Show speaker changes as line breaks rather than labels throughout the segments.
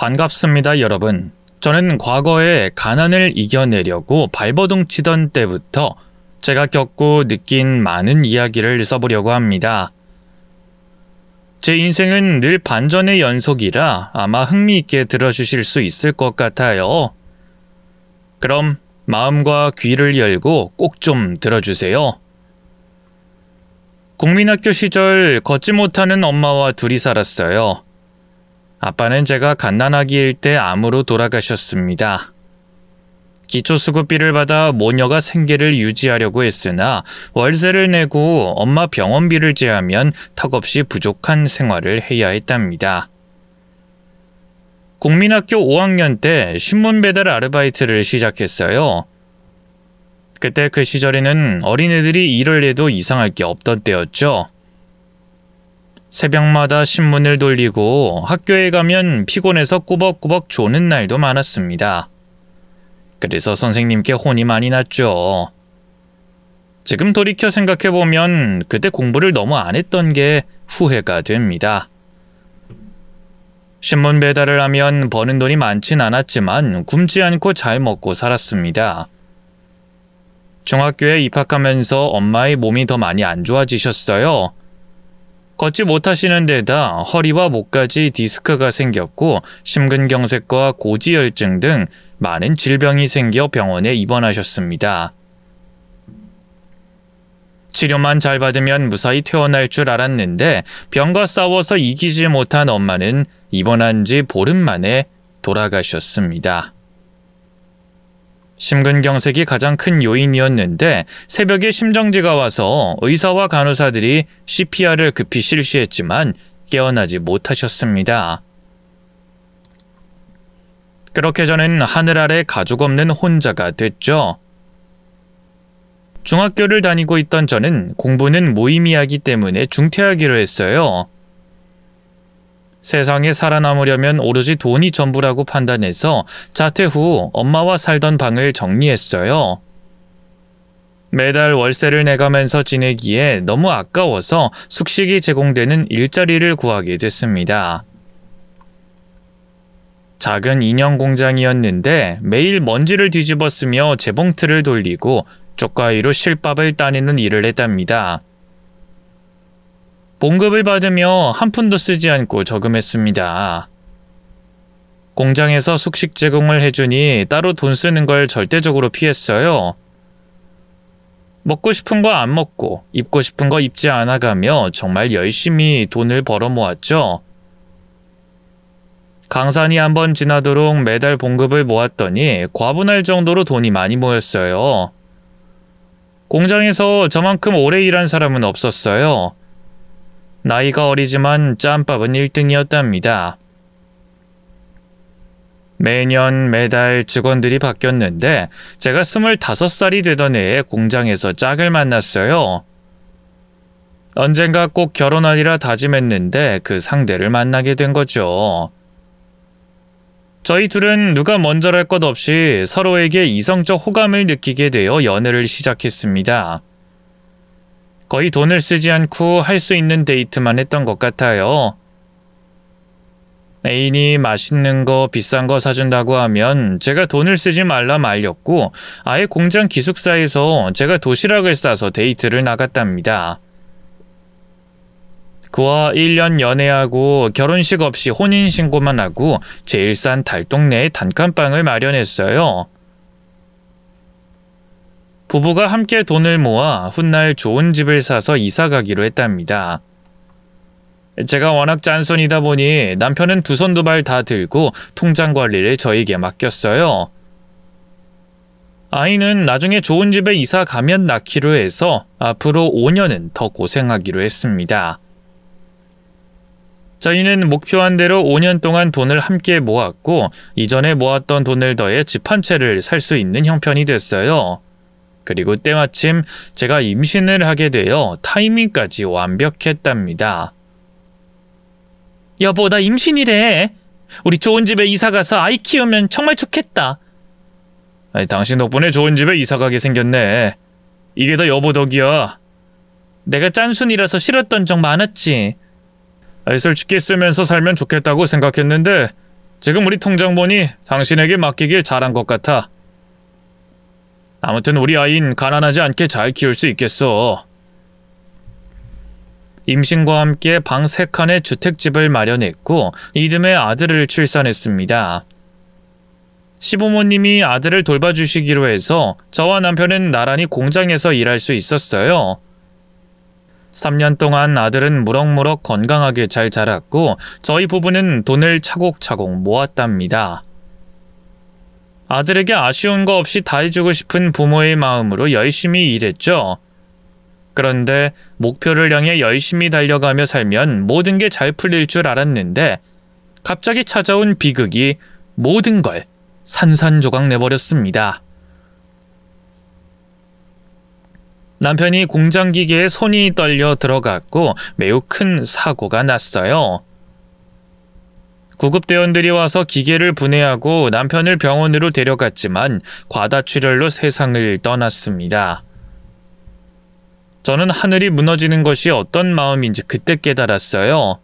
반갑습니다, 여러분. 저는 과거에 가난을 이겨내려고 발버둥 치던 때부터 제가 겪고 느낀 많은 이야기를 써보려고 합니다. 제 인생은 늘 반전의 연속이라 아마 흥미있게 들어주실 수 있을 것 같아요. 그럼 마음과 귀를 열고 꼭 좀 들어주세요. 국민학교 시절 걷지 못하는 엄마와 둘이 살았어요. 아빠는 제가 갓난아기일 때 암으로 돌아가셨습니다. 기초수급비를 받아 모녀가 생계를 유지하려고 했으나 월세를 내고 엄마 병원비를 제하면 턱없이 부족한 생활을 해야 했답니다. 국민학교 5학년 때 신문 배달 아르바이트를 시작했어요. 그때 그 시절에는 어린애들이 일을 해도 이상할 게 없던 때였죠. 새벽마다 신문을 돌리고 학교에 가면 피곤해서 꾸벅꾸벅 조는 날도 많았습니다. 그래서 선생님께 혼이 많이 났죠. 지금 돌이켜 생각해보면 그때 공부를 너무 안 했던 게 후회가 됩니다. 신문 배달을 하면 버는 돈이 많진 않았지만 굶지 않고 잘 먹고 살았습니다. 중학교에 입학하면서 엄마의 몸이 더 많이 안 좋아지셨어요. 걷지 못하시는 데다 허리와 목까지 디스크가 생겼고 심근경색과 고지혈증 등 많은 질병이 생겨 병원에 입원하셨습니다. 치료만 잘 받으면 무사히 퇴원할 줄 알았는데 병과 싸워서 이기지 못한 엄마는 입원한 지 보름 만에 돌아가셨습니다. 심근경색이 가장 큰 요인이었는데 새벽에 심정지가 와서 의사와 간호사들이 CPR을 급히 실시했지만 깨어나지 못하셨습니다. 그렇게 저는 하늘 아래 가족 없는 혼자가 됐죠. 중학교를 다니고 있던 저는 공부는 무의미하기 때문에 중퇴하기로 했어요. 세상에 살아남으려면 오로지 돈이 전부라고 판단해서 자퇴 후 엄마와 살던 방을 정리했어요. 매달 월세를 내가면서 지내기에 너무 아까워서 숙식이 제공되는 일자리를 구하게 됐습니다. 작은 인형 공장이었는데 매일 먼지를 뒤집어 쓰며 재봉틀을 돌리고 쪽가위로 실밥을 따내는 일을 했답니다. 봉급을 받으며 한 푼도 쓰지 않고 저금했습니다. 공장에서 숙식 제공을 해주니 따로 돈 쓰는 걸 절대적으로 피했어요. 먹고 싶은 거 안 먹고 입고 싶은 거 입지 않아가며 정말 열심히 돈을 벌어 모았죠. 강산이 한번 지나도록 매달 봉급을 모았더니 과분할 정도로 돈이 많이 모였어요. 공장에서 저만큼 오래 일한 사람은 없었어요. 나이가 어리지만 짬밥은 1등이었답니다. 매년 매달 직원들이 바뀌었는데 제가 25살이 되던 해에 공장에서 짝을 만났어요. 언젠가 꼭 결혼하리라 다짐했는데 그 상대를 만나게 된 거죠. 저희 둘은 누가 먼저랄 것 없이 서로에게 이성적 호감을 느끼게 되어 연애를 시작했습니다. 거의 돈을 쓰지 않고 할 수 있는 데이트만 했던 것 같아요. 애인이 맛있는 거 비싼 거 사준다고 하면 제가 돈을 쓰지 말라 말렸고 아예 공장 기숙사에서 제가 도시락을 싸서 데이트를 나갔답니다. 그와 1년 연애하고 결혼식 없이 혼인신고만 하고 제일 싼 달동네에 단칸방을 마련했어요. 부부가 함께 돈을 모아 훗날 좋은 집을 사서 이사 가기로 했답니다. 제가 워낙 짠손이다 보니 남편은 두 손 두 발 다 들고 통장 관리를 저에게 맡겼어요. 아이는 나중에 좋은 집에 이사 가면 낳기로 해서 앞으로 5년은 더 고생하기로 했습니다. 저희는 목표한 대로 5년 동안 돈을 함께 모았고 이전에 모았던 돈을 더해 집 한 채를 살 수 있는 형편이 됐어요. 그리고 때마침 제가 임신을 하게 되어 타이밍까지 완벽했답니다. 여보, 나 임신이래. 우리 좋은 집에 이사가서 아이 키우면 정말 좋겠다. 아니, 당신 덕분에 좋은 집에 이사가게 생겼네. 이게 다 여보 덕이야. 내가 짠순이라서 싫었던 적 많았지. 아니, 솔직히 쓰면서 살면 좋겠다고 생각했는데 지금 우리 통장 보니 당신에게 맡기길 잘한 것 같아. 아무튼 우리 아이는 가난하지 않게 잘 키울 수 있겠어. 임신과 함께 방 3칸의 주택집을 마련했고 이듬해 아들을 출산했습니다. 시부모님이 아들을 돌봐주시기로 해서 저와 남편은 나란히 공장에서 일할 수 있었어요. 3년 동안 아들은 무럭무럭 건강하게 잘 자랐고 저희 부부는 돈을 차곡차곡 모았답니다. 아들에게 아쉬운 거 없이 다 해주고 싶은 부모의 마음으로 열심히 일했죠. 그런데 목표를 향해 열심히 달려가며 살면 모든 게 잘 풀릴 줄 알았는데 갑자기 찾아온 비극이 모든 걸 산산조각 내버렸습니다. 남편이 공장 기계에 손이 떨려 들어갔고 매우 큰 사고가 났어요. 구급대원들이 와서 기계를 분해하고 남편을 병원으로 데려갔지만 과다출혈로 세상을 떠났습니다. 저는 하늘이 무너지는 것이 어떤 마음인지 그때 깨달았어요.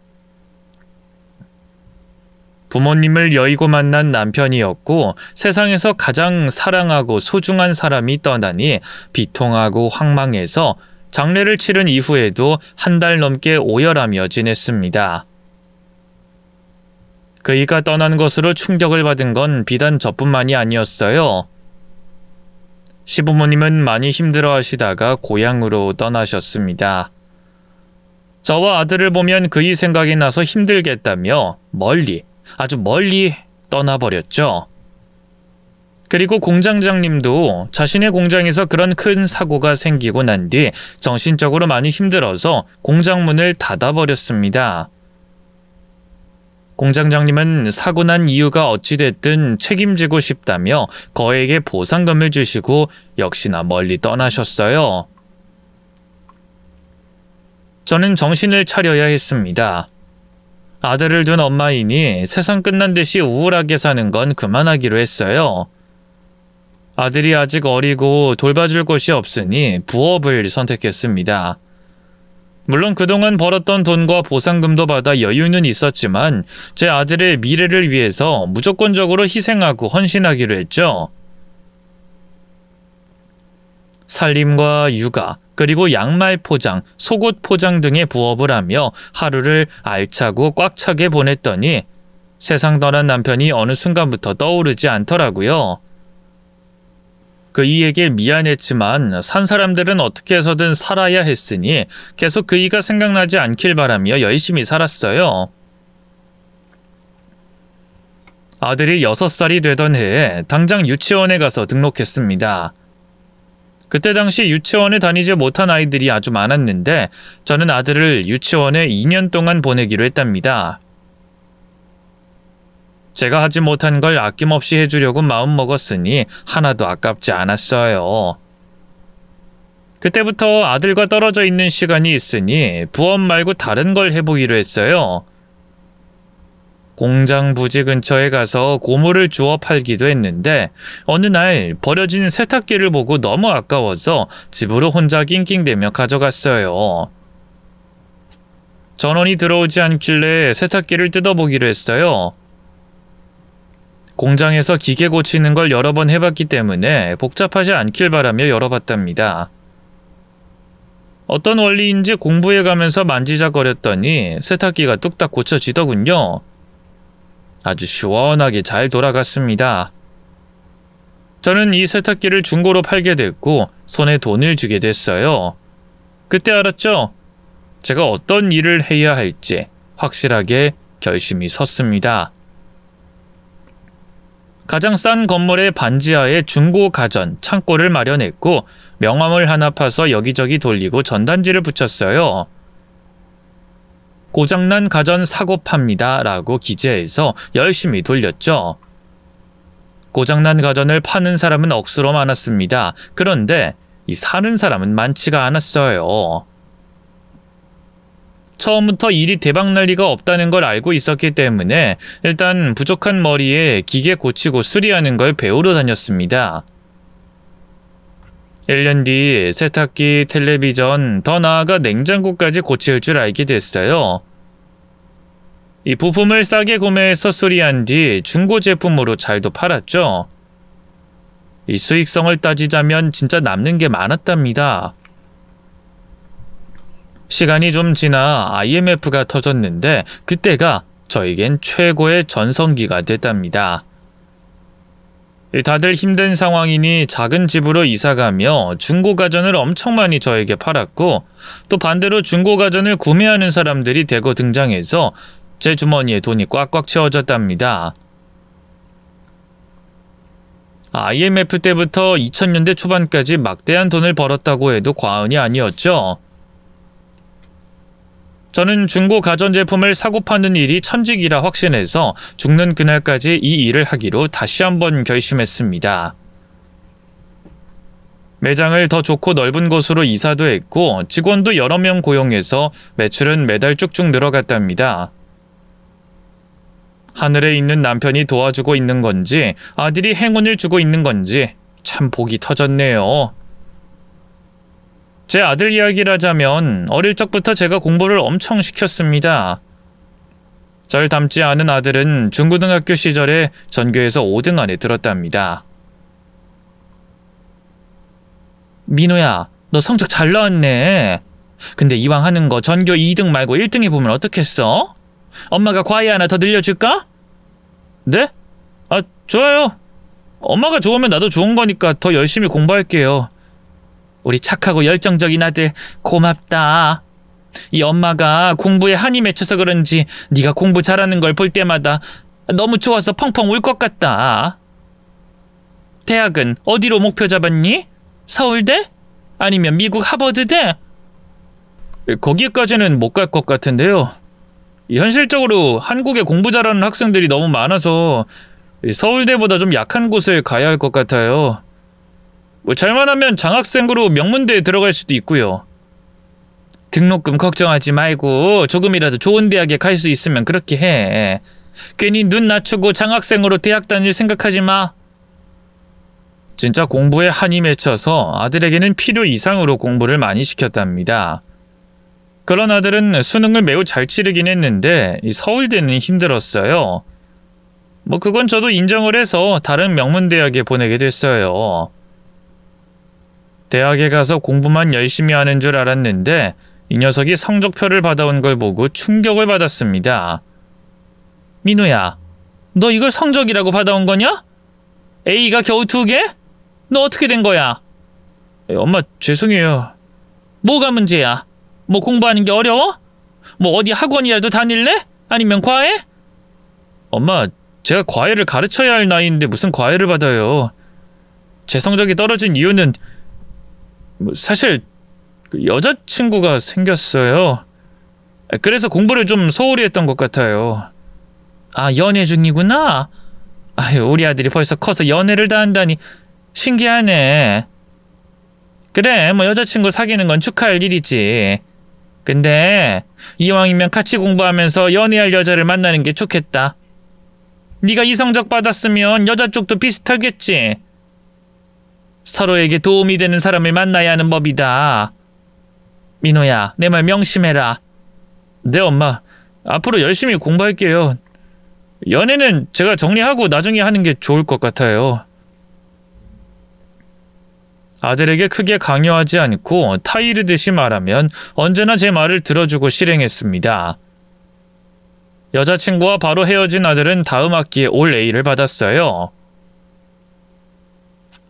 부모님을 여의고 만난 남편이었고 세상에서 가장 사랑하고 소중한 사람이 떠나니 비통하고 황망해서 장례를 치른 이후에도 1달 넘게 오열하며 지냈습니다. 그이가 떠난 것으로 충격을 받은 건 비단 저뿐만이 아니었어요. 시부모님은 많이 힘들어하시다가 고향으로 떠나셨습니다. 저와 아들을 보면 그이 생각이 나서 힘들겠다며 아주 멀리 떠나버렸죠. 그리고 공장장님도 자신의 공장에서 그런 큰 사고가 생기고 난 뒤 정신적으로 많이 힘들어서 공장 문을 닫아버렸습니다. 공장장님은 사고 난 이유가 어찌됐든 책임지고 싶다며 거액의 보상금을 주시고 역시나 멀리 떠나셨어요. 저는 정신을 차려야 했습니다. 아들을 둔 엄마이니 세상 끝난 듯이 우울하게 사는 건 그만하기로 했어요. 아들이 아직 어리고 돌봐줄 곳이 없으니 부업을 선택했습니다. 물론 그동안 벌었던 돈과 보상금도 받아 여유는 있었지만 제 아들의 미래를 위해서 무조건적으로 희생하고 헌신하기로 했죠. 살림과 육아, 그리고 양말 포장, 속옷 포장 등의 부업을 하며 하루를 알차고 꽉 차게 보냈더니 세상 떠난 남편이 어느 순간부터 떠오르지 않더라고요. 그이에게 미안했지만 산 사람들은 어떻게 해서든 살아야 했으니 계속 그이가 생각나지 않길 바라며 열심히 살았어요. 아들이 6살이 되던 해에 당장 유치원에 가서 등록했습니다. 그때 당시 유치원에 다니지 못한 아이들이 아주 많았는데 저는 아들을 유치원에 2년 동안 보내기로 했답니다. 제가 하지 못한 걸 아낌없이 해주려고 마음먹었으니 하나도 아깝지 않았어요. 그때부터 아들과 떨어져 있는 시간이 있으니 부업 말고 다른 걸 해보기로 했어요. 공장 부지 근처에 가서 고무를 주워 팔기도 했는데 어느 날 버려진 세탁기를 보고 너무 아까워서 집으로 혼자 낑낑대며 가져갔어요. 전원이 들어오지 않길래 세탁기를 뜯어보기로 했어요. 공장에서 기계 고치는 걸 여러 번 해봤기 때문에 복잡하지 않길 바라며 열어봤답니다. 어떤 원리인지 공부해가면서 만지작거렸더니 세탁기가 뚝딱 고쳐지더군요. 아주 시원하게 잘 돌아갔습니다. 저는 이 세탁기를 중고로 팔게 됐고 손에 돈을 주게 됐어요. 그때 알았죠? 제가 어떤 일을 해야 할지 확실하게 결심이 섰습니다. 가장 싼 건물의 반지하에 중고 가전, 창고를 마련했고 명함을 하나 파서 여기저기 돌리고 전단지를 붙였어요. 고장난 가전 사고 팝니다 라고 기재해서 열심히 돌렸죠. 고장난 가전을 파는 사람은 억수로 많았습니다. 그런데 이 사는 사람은 많지가 않았어요. 처음부터 일이 대박날 리가 없다는 걸 알고 있었기 때문에 일단 부족한 머리에 기계 고치고 수리하는 걸 배우러 다녔습니다. 1년 뒤 세탁기, 텔레비전, 더 나아가 냉장고까지 고칠 줄 알게 됐어요. 이 부품을 싸게 구매해서 수리한 뒤 중고 제품으로 잘도 팔았죠. 이 수익성을 따지자면 진짜 남는 게 많았답니다. 시간이 좀 지나 IMF가 터졌는데 그때가 저에겐 최고의 전성기가 됐답니다. 다들 힘든 상황이니 작은 집으로 이사가며 중고가전을 엄청 많이 저에게 팔았고, 또 반대로 중고가전을 구매하는 사람들이 대거 등장해서 제 주머니에 돈이 꽉꽉 채워졌답니다. IMF 때부터 2000년대 초반까지 막대한 돈을 벌었다고 해도 과언이 아니었죠. 저는 중고 가전제품을 사고 파는 일이 천직이라 확신해서 죽는 그날까지 이 일을 하기로 다시 한번 결심했습니다. 매장을 더 좋고 넓은 곳으로 이사도 했고 직원도 여러 명 고용해서 매출은 매달 쭉쭉 늘어갔답니다. 하늘에 있는 남편이 도와주고 있는 건지 아들이 행운을 주고 있는 건지 참 복이 터졌네요. 제 아들 이야기를 하자면 어릴 적부터 제가 공부를 엄청 시켰습니다. 절 닮지 않은 아들은 중고등학교 시절에 전교에서 5등 안에 들었답니다. 민호야, 너 성적 잘 나왔네. 근데 이왕 하는 거 전교 2등 말고 1등 해보면 어떻겠어? 엄마가 과외 하나 더 늘려줄까? 네? 좋아요. 엄마가 좋으면 나도 좋은 거니까 더 열심히 공부할게요. 우리 착하고 열정적인 아들 고맙다. 이 엄마가 공부에 한이 맺혀서 그런지 네가 공부 잘하는 걸 볼 때마다 너무 좋아서 펑펑 울 것 같다. 대학은 어디로 목표 잡았니? 서울대? 아니면 미국 하버드대? 거기까지는 못 갈 것 같은데요. 현실적으로 한국에 공부 잘하는 학생들이 너무 많아서 서울대보다 좀 약한 곳을 가야 할 것 같아요. 잘만 하면 장학생으로 명문대에 들어갈 수도 있고요. 등록금 걱정하지 말고 조금이라도 좋은 대학에 갈 수 있으면 그렇게 해. 괜히 눈 낮추고 장학생으로 대학 다닐 생각하지 마. 진짜 공부에 한이 맺혀서 아들에게는 필요 이상으로 공부를 많이 시켰답니다. 그런 아들은 수능을 매우 잘 치르긴 했는데 서울대는 힘들었어요. 그건 저도 인정을 해서 다른 명문대학에 보내게 됐어요. 대학에 가서 공부만 열심히 하는 줄 알았는데 이 녀석이 성적표를 받아온 걸 보고 충격을 받았습니다. 민호야, 너 이걸 성적이라고 받아온 거냐? A가 겨우 2개? 너 어떻게 된 거야? 엄마, 죄송해요. 뭐가 문제야? 공부하는 게 어려워? 어디 학원이라도 다닐래? 아니면 과외? 엄마, 제가 과외를 가르쳐야 할 나이인데 무슨 과외를 받아요. 제 성적이 떨어진 이유는 사실 여자친구가 생겼어요. 그래서 공부를 좀 소홀히 했던 것 같아요. 연애 중이구나? 우리 아들이 벌써 커서 연애를 다 한다니 신기하네. 그래, 여자친구 사귀는 건 축하할 일이지. 근데 이왕이면 같이 공부하면서 연애할 여자를 만나는 게 좋겠다. 네가 이 성적 받았으면 여자 쪽도 비슷하겠지. 서로에게 도움이 되는 사람을 만나야 하는 법이다. 민호야, 내 말 명심해라. 네, 엄마. 앞으로 열심히 공부할게요. 연애는 제가 정리하고 나중에 하는 게 좋을 것 같아요. 아들에게 크게 강요하지 않고 타이르듯이 말하면 언제나 제 말을 들어주고 실행했습니다. 여자친구와 바로 헤어진 아들은 다음 학기에 올 A를 받았어요.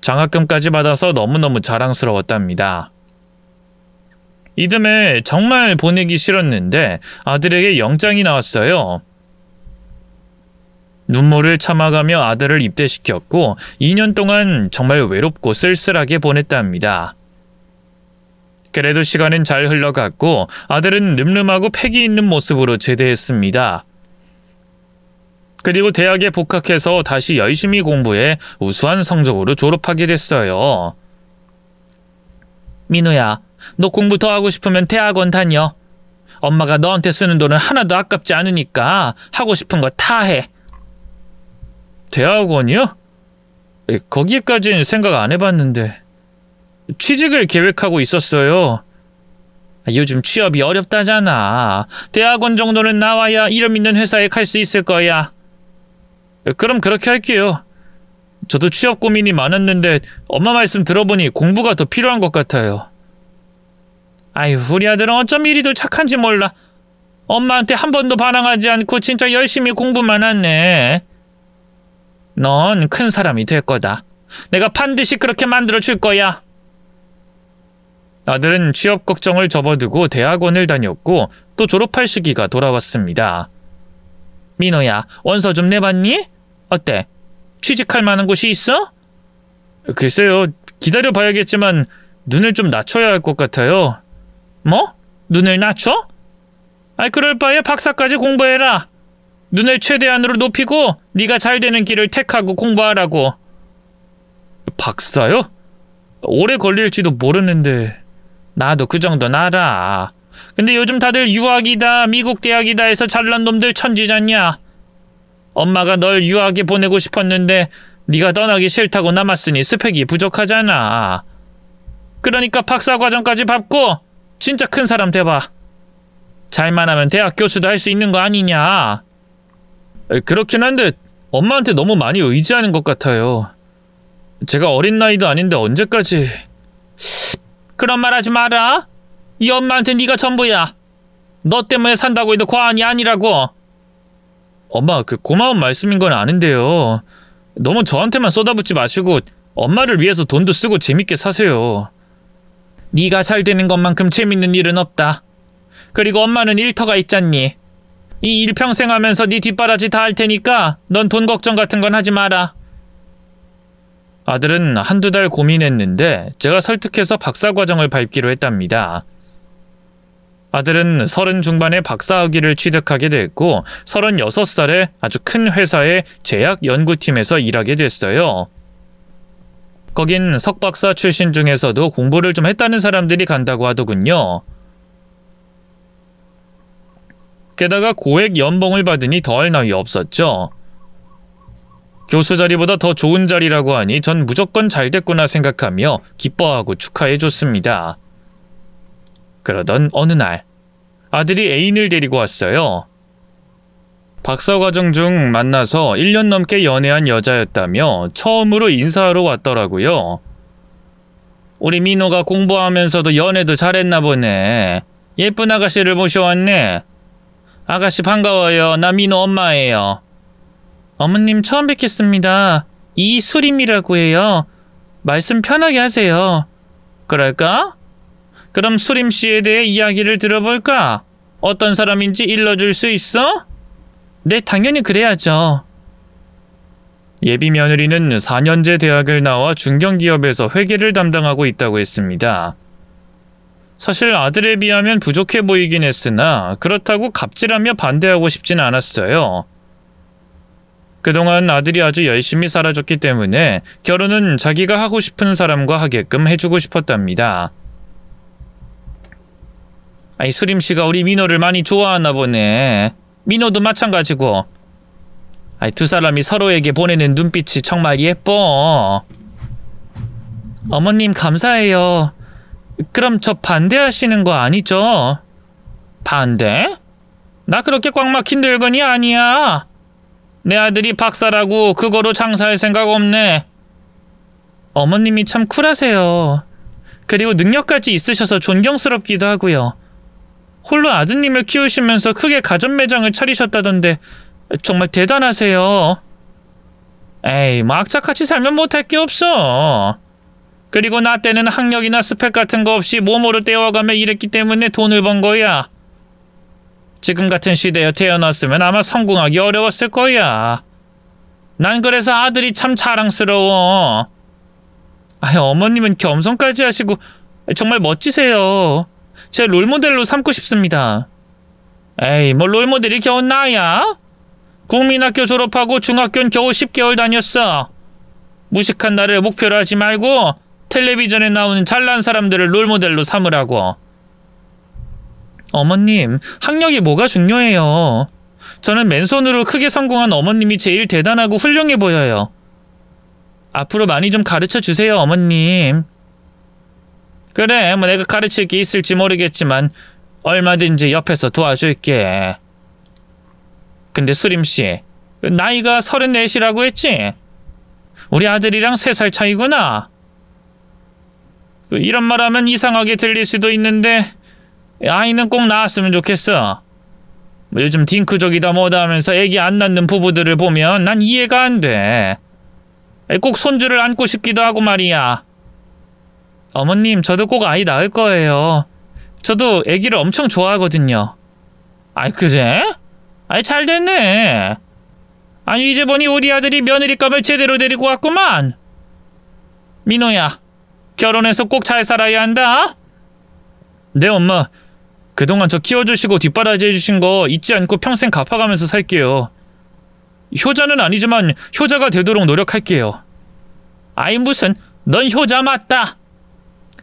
장학금까지 받아서 너무너무 자랑스러웠답니다. 이듬해 정말 보내기 싫었는데 아들에게 영장이 나왔어요. 눈물을 참아가며 아들을 입대시켰고 2년 동안 정말 외롭고 쓸쓸하게 보냈답니다. 그래도 시간은 잘 흘러갔고 아들은 늠름하고 패기 있는 모습으로 제대했습니다. 그리고 대학에 복학해서 다시 열심히 공부해 우수한 성적으로 졸업하게 됐어요. 민호야, 너 공부 더 하고 싶으면 대학원 다녀. 엄마가 너한테 쓰는 돈은 하나도 아깝지 않으니까 하고 싶은 거 다 해. 대학원이요? 거기까지는 생각 안 해봤는데 취직을 계획하고 있었어요. 요즘 취업이 어렵다잖아. 대학원 정도는 나와야 이름 있는 회사에 갈 수 있을 거야. 그럼 그렇게 할게요. 저도 취업 고민이 많았는데 엄마 말씀 들어보니 공부가 더 필요한 것 같아요. 아유, 우리 아들은 어쩜 이리도 착한지 몰라. 엄마한테 한 번도 반항하지 않고 진짜 열심히 공부만 하네. 넌 큰 사람이 될 거다. 내가 반드시 그렇게 만들어 줄 거야. 아들은 취업 걱정을 접어두고 대학원을 다녔고 또 졸업할 시기가 돌아왔습니다. 민호야, 원서 좀 내봤니? 어때? 취직할 만한 곳이 있어? 글쎄요, 기다려봐야겠지만 눈을 좀 낮춰야 할 것 같아요. 뭐? 눈을 낮춰? 그럴 바에 박사까지 공부해라. 눈을 최대한으로 높이고 네가 잘 되는 길을 택하고 공부하라고. 박사요? 오래 걸릴지도 모르는데. 나도 그 정도는 알아. 근데 요즘 다들 유학이다, 미국 대학이다 해서 잘난 놈들 천지잖냐. 엄마가 널 유학에 보내고 싶었는데 네가 떠나기 싫다고 남았으니 스펙이 부족하잖아. 그러니까 박사과정까지 밟고 진짜 큰 사람 돼봐. 잘만 하면 대학 교수도 할 수 있는 거 아니냐. 그렇긴 한데 엄마한테 너무 많이 의지하는 것 같아요. 제가 어린 나이도 아닌데 언제까지... 그런 말 하지 마라. 이 엄마한테 네가 전부야. 너 때문에 산다고 해도 과언이 아니라고. 엄마, 고마운 말씀인 건 아는데요. 너무 저한테만 쏟아붓지 마시고 엄마를 위해서 돈도 쓰고 재밌게 사세요. 네가 잘 되는 것만큼 재밌는 일은 없다. 그리고 엄마는 일터가 있잖니. 이 일 평생 하면서 네 뒷바라지 다 할 테니까 넌 돈 걱정 같은 건 하지 마라. 아들은 한두 달 고민했는데 제가 설득해서 박사과정을 밟기로 했답니다. 아들은 30 중반에 박사학위를 취득하게 됐고 36살에 아주 큰 회사의 제약 연구팀에서 일하게 됐어요. 거긴 석박사 출신 중에서도 공부를 좀 했다는 사람들이 간다고 하더군요. 게다가 고액 연봉을 받으니 더할 나위 없었죠. 교수 자리보다 더 좋은 자리라고 하니 전 무조건 잘 됐구나 생각하며 기뻐하고 축하해줬습니다. 그러던 어느 날 아들이 애인을 데리고 왔어요. 박사과정 중 만나서 1년 넘게 연애한 여자였다며 처음으로 인사하러 왔더라고요. 우리 민호가 공부하면서도 연애도 잘했나 보네. 예쁜 아가씨를 모셔왔네. 아가씨 반가워요. 나 민호 엄마예요. 어머님 처음 뵙겠습니다. 이수림이라고 해요. 말씀 편하게 하세요. 그럴까? 그럼 수림씨에 대해 이야기를 들어볼까? 어떤 사람인지 일러줄 수 있어? 네, 당연히 그래야죠. 예비 며느리는 4년제 대학을 나와 중견기업에서 회계를 담당하고 있다고 했습니다. 사실 아들에 비하면 부족해 보이긴 했으나 그렇다고 갑질하며 반대하고 싶진 않았어요. 그동안 아들이 아주 열심히 살아줬기 때문에 결혼은 자기가 하고 싶은 사람과 하게끔 해주고 싶었답니다. 수림씨가 우리 민호를 많이 좋아하나 보네. 민호도 마찬가지고. 두 사람이 서로에게 보내는 눈빛이 정말 예뻐. 어머님 감사해요. 그럼 저 반대하시는 거 아니죠? 반대? 나 그렇게 꽉 막힌 늙은이 아니야. 내 아들이 박사라고 그거로 장사할 생각 없네. 어머님이 참 쿨하세요. 그리고 능력까지 있으셔서 존경스럽기도 하고요. 홀로 아드님을 키우시면서 크게 가전 매장을 차리셨다던데 정말 대단하세요. 에이, 뭐 악착같이 살면 못할 게 없어. 그리고 나 때는 학력이나 스펙 같은 거 없이 몸으로 떼어가며 일했기 때문에 돈을 번 거야. 지금 같은 시대에 태어났으면 아마 성공하기 어려웠을 거야. 난 그래서 아들이 참 자랑스러워. 어머님은 겸손까지 하시고 정말 멋지세요. 제 롤모델로 삼고 싶습니다. 에이, 뭐 롤모델이 겨우 나야? 국민학교 졸업하고 중학교는 겨우 10개월 다녔어. 무식한 나를 목표로 하지 말고 텔레비전에 나오는 잘난 사람들을 롤모델로 삼으라고. 어머님, 학력이 뭐가 중요해요. 저는 맨손으로 크게 성공한 어머님이 제일 대단하고 훌륭해 보여요. 앞으로 많이 좀 가르쳐 주세요, 어머님. 그래, 뭐 내가 가르칠 게 있을지 모르겠지만 얼마든지 옆에서 도와줄게. 근데 수림씨, 나이가 34이라고 했지? 우리 아들이랑 3살 차이구나. 이런 말하면 이상하게 들릴 수도 있는데 아이는 꼭 낳았으면 좋겠어. 뭐 요즘 딩크족이다 뭐다 하면서 애기 안 낳는 부부들을 보면 난 이해가 안 돼. 꼭 손주를 안고 싶기도 하고 말이야. 어머님, 저도 꼭 아이 낳을 거예요. 저도 애기를 엄청 좋아하거든요. 아이, 그래? 아이, 잘 됐네. 아니, 이제 보니 우리 아들이 며느리감을 제대로 데리고 왔구만. 민호야, 결혼해서 꼭 잘 살아야 한다. 네, 엄마. 그동안 저 키워주시고 뒷바라지 해주신 거 잊지 않고 평생 갚아가면서 살게요. 효자는 아니지만 효자가 되도록 노력할게요. 아이, 무슨, 넌 효자 맞다.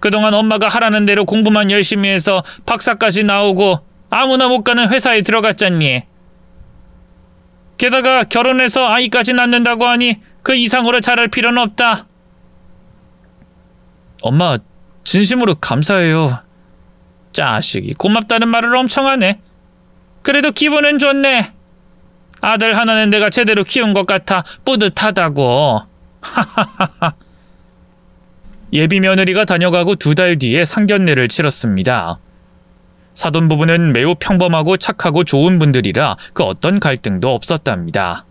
그동안 엄마가 하라는 대로 공부만 열심히 해서 박사까지 나오고 아무나 못 가는 회사에 들어갔잖니. 게다가 결혼해서 아이까지 낳는다고 하니 그 이상으로 잘할 필요는 없다. 엄마, 진심으로 감사해요. 자식이 고맙다는 말을 엄청 하네. 그래도 기분은 좋네. 아들 하나는 내가 제대로 키운 것 같아 뿌듯하다고. 하하하하. 예비 며느리가 다녀가고 2달 뒤에 상견례를 치렀습니다. 사돈 부부는 매우 평범하고 착하고 좋은 분들이라 그 어떤 갈등도 없었답니다.